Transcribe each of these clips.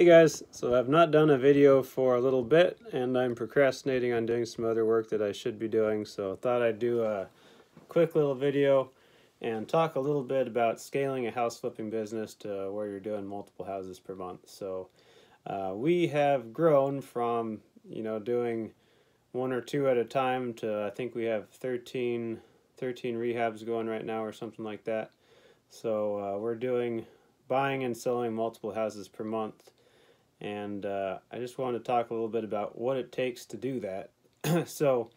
Hey guys, so I've not done a video for a little bit and I'm procrastinating on doing some other work that I should be doing, so I thought I'd do a quick little video and talk a little bit about scaling a house flipping business to where you're doing multiple houses per month. So we have grown from doing one or two at a time to I think we have 13 rehabs going right now or something like that. So we're doing buying and selling multiple houses per month. And I just wanted to talk a little bit about what it takes to do that. So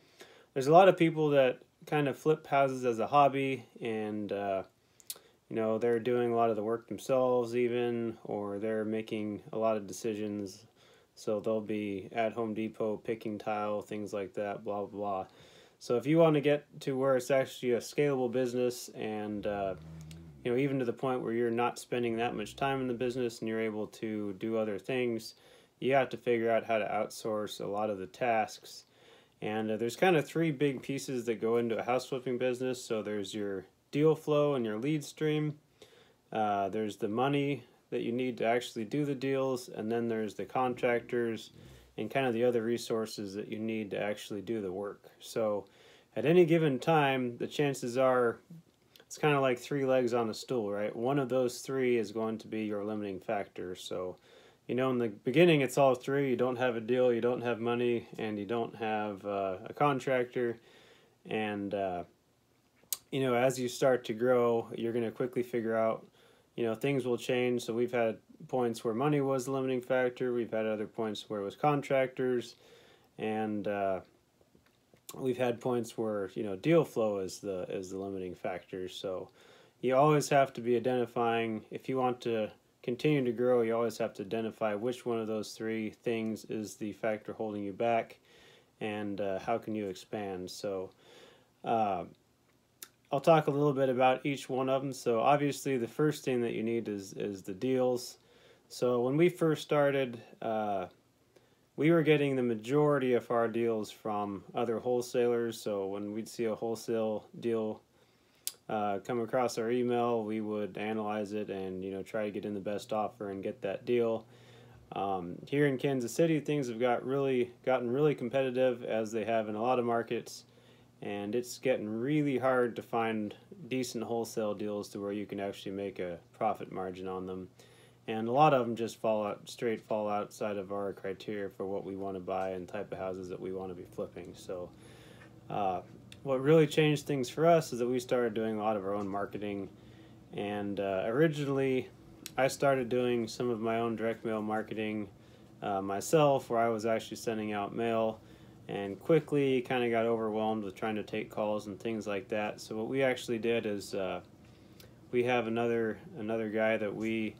there's a lot of people that kind of flip houses as a hobby, and they're doing a lot of the work themselves even, or they're making a lot of decisions. So they'll be at Home Depot picking tile, things like that, blah, blah, blah. So if you want to get to where it's actually a scalable business and even to the point where you're not spending that much time in the business and you're able to do other things, you have to figure out how to outsource a lot of the tasks. And there's kind of three big pieces that go into a house flipping business. So there's your deal flow and your lead stream. There's the money that you need to actually do the deals. And then there's the contractors and kind of the other resources that you need to actually do the work. So at any given time, the chances are, it's kind of like three legs on a stool, right? One of those three is going to be your limiting factor. So, in the beginning, it's all three. You don't have a deal, you don't have money, and you don't have a contractor. And, as you start to grow, you're going to quickly figure out, things will change. So we've had points where money was the limiting factor. We've had other points where it was contractors. And, we've had points where deal flow is the limiting factor. So you always have to be identifying, if you want to continue to grow, you always have to identify which one of those three things is the factor holding you back, and how can you expand. So I'll talk a little bit about each one of them. So obviously the first thing that you need is the deals. So when we first started, we were getting the majority of our deals from other wholesalers. So when we'd see a wholesale deal come across our email, we would analyze it and try to get in the best offer and get that deal. Here in Kansas City, things have gotten really competitive, as they have in a lot of markets, and it's getting really hard to find decent wholesale deals to where you can actually make a profit margin on them. And a lot of them just fall outside of our criteria for what we want to buy and type of houses that we want to be flipping. So what really changed things for us is that we started doing a lot of our own marketing. And originally, I started doing some of my own direct mail marketing myself, where I was actually sending out mail, and quickly kind of got overwhelmed with trying to take calls and things like that. So what we actually did is we have another guy that we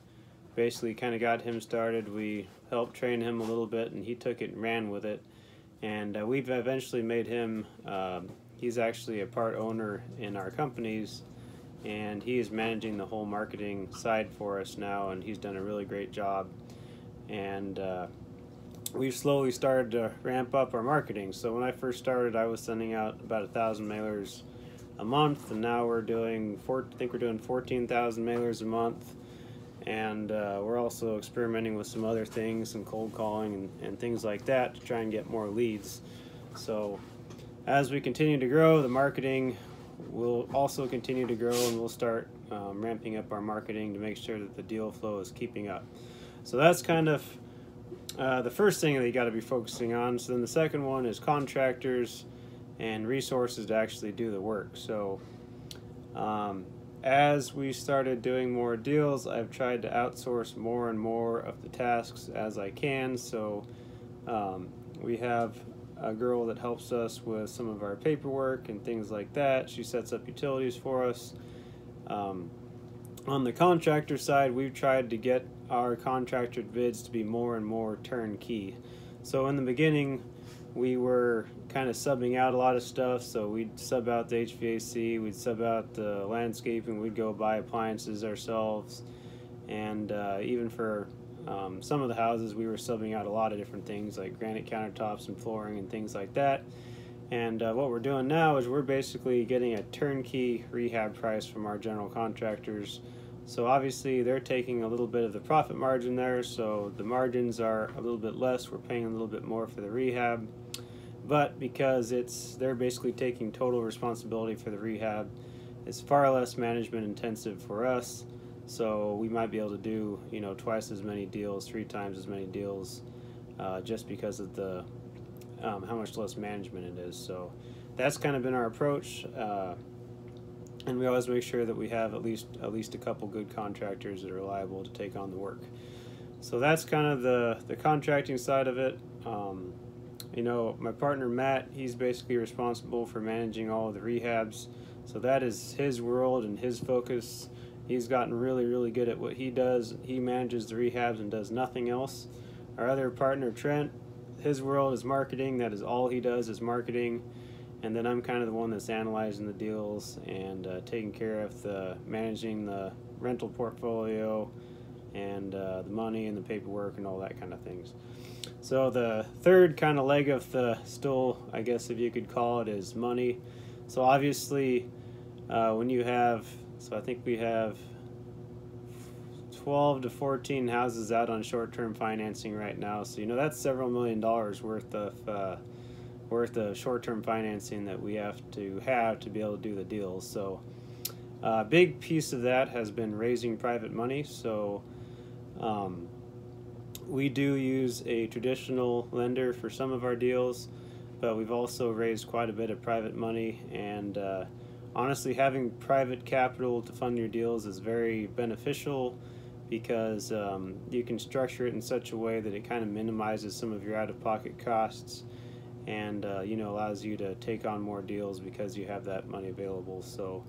basically kind of got him started. We helped train him a little bit, and he took it and ran with it. And we've eventually made him, he's actually a part owner in our companies, and he is managing the whole marketing side for us now, and he's done a really great job. And we've slowly started to ramp up our marketing. So when I first started, I was sending out about 1,000 mailers a month, and now we're doing, I think we're doing 14,000 mailers a month. And we're also experimenting with some other things, some cold calling and things like that, to try and get more leads. So as we continue to grow, the marketing will also continue to grow, and we'll start ramping up our marketing to make sure that the deal flow is keeping up. So that's kind of the first thing that you got to be focusing on. So then the second one is contractors and resources to actually do the work. So as we started doing more deals, I've tried to outsource more and more of the tasks as I can. So we have a girl that helps us with some of our paperwork and things like that. She sets up utilities for us. On the contractor side, we've tried to get our contractor bids to be more and more turnkey. So in the beginning, we were kind of subbing out a lot of stuff. So we'd sub out the HVAC, we'd sub out the landscaping, we'd go buy appliances ourselves. And even for some of the houses, we were subbing out a lot of different things like granite countertops and flooring and things like that. And what we're doing now is we're basically getting a turnkey rehab price from our general contractors So obviously they're taking a little bit of the profit margin there, so the margins are a little bit less. We're paying a little bit more for the rehab, but because they're basically taking total responsibility for the rehab, it's far less management intensive for us. So we might be able to do, twice as many deals, 3 times as many deals, just because of the how much less management it is. So that's kind of been our approach, and we always make sure that we have at least a couple good contractors that are reliable to take on the work. So that's kind of the contracting side of it. My partner Matt, he's basically responsible for managing all of the rehabs. So that is his world and his focus. He's gotten really, really good at what he does. He manages the rehabs and does nothing else. Our other partner Trent, his world is marketing. That is all he does, is marketing. And then I'm kind of the one that's analyzing the deals and taking care of managing the rental portfolio and the money and the paperwork and all that kind of things. So the third kind of leg of the stool, I guess if you could call it, is money. So obviously when you have, I think we have 12 to 14 houses out on short-term financing right now. So that's several $1 million worth of short-term financing that we have to be able to do the deals. So a big piece of that has been raising private money. So we do use a traditional lender for some of our deals, but we've also raised quite a bit of private money, and honestly, having private capital to fund your deals is very beneficial, because you can structure it in such a way that it kind of minimizes some of your out-of-pocket costs, and allows you to take on more deals because you have that money available. So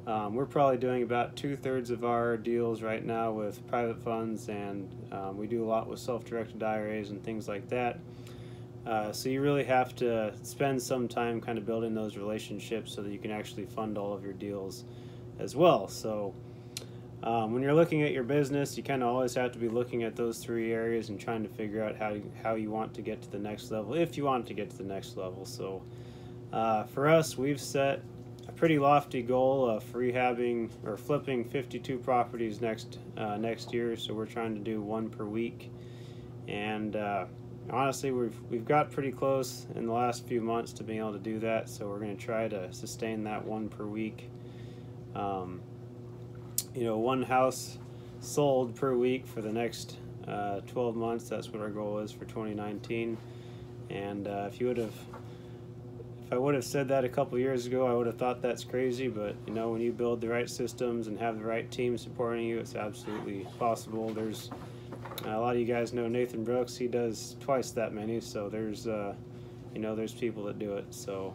we're probably doing about 2/3 of our deals right now with private funds, and we do a lot with self-directed IRAs and things like that. So you really have to spend some time kind of building those relationships so that you can actually fund all of your deals as well. So when you're looking at your business, you kind of always have to be looking at those 3 areas and trying to figure out how you want to get to the next level, if you want to get to the next level. So for us, we've set a pretty lofty goal of rehabbing or flipping 52 properties next year. So we're trying to do 1 per week, and honestly, we've got pretty close in the last few months to being able to do that. So we're going to try to sustain that 1 per week. 1 house sold per week for the next 12 months. That's what our goal is for 2019. And if I would have said that a couple years ago, I would have thought that's crazy. But when you build the right systems and have the right team supporting you, it's absolutely possible. There's a lot of you guys know Nathan Brooks. He does twice that many. So there's people that do it. So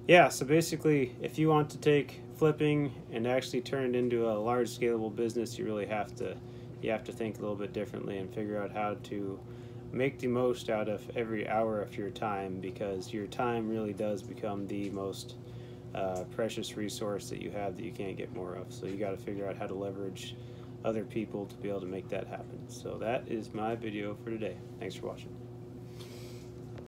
yeah. So basically, if you want to take flipping and actually turn it into a large scalable business, you really have to think a little bit differently and figure out how to make the most out of every hour of your time, because your time really does become the most precious resource that you have, that you can't get more of. So you got to figure out how to leverage other people to be able to make that happen. So that is my video for today. Thanks for watching.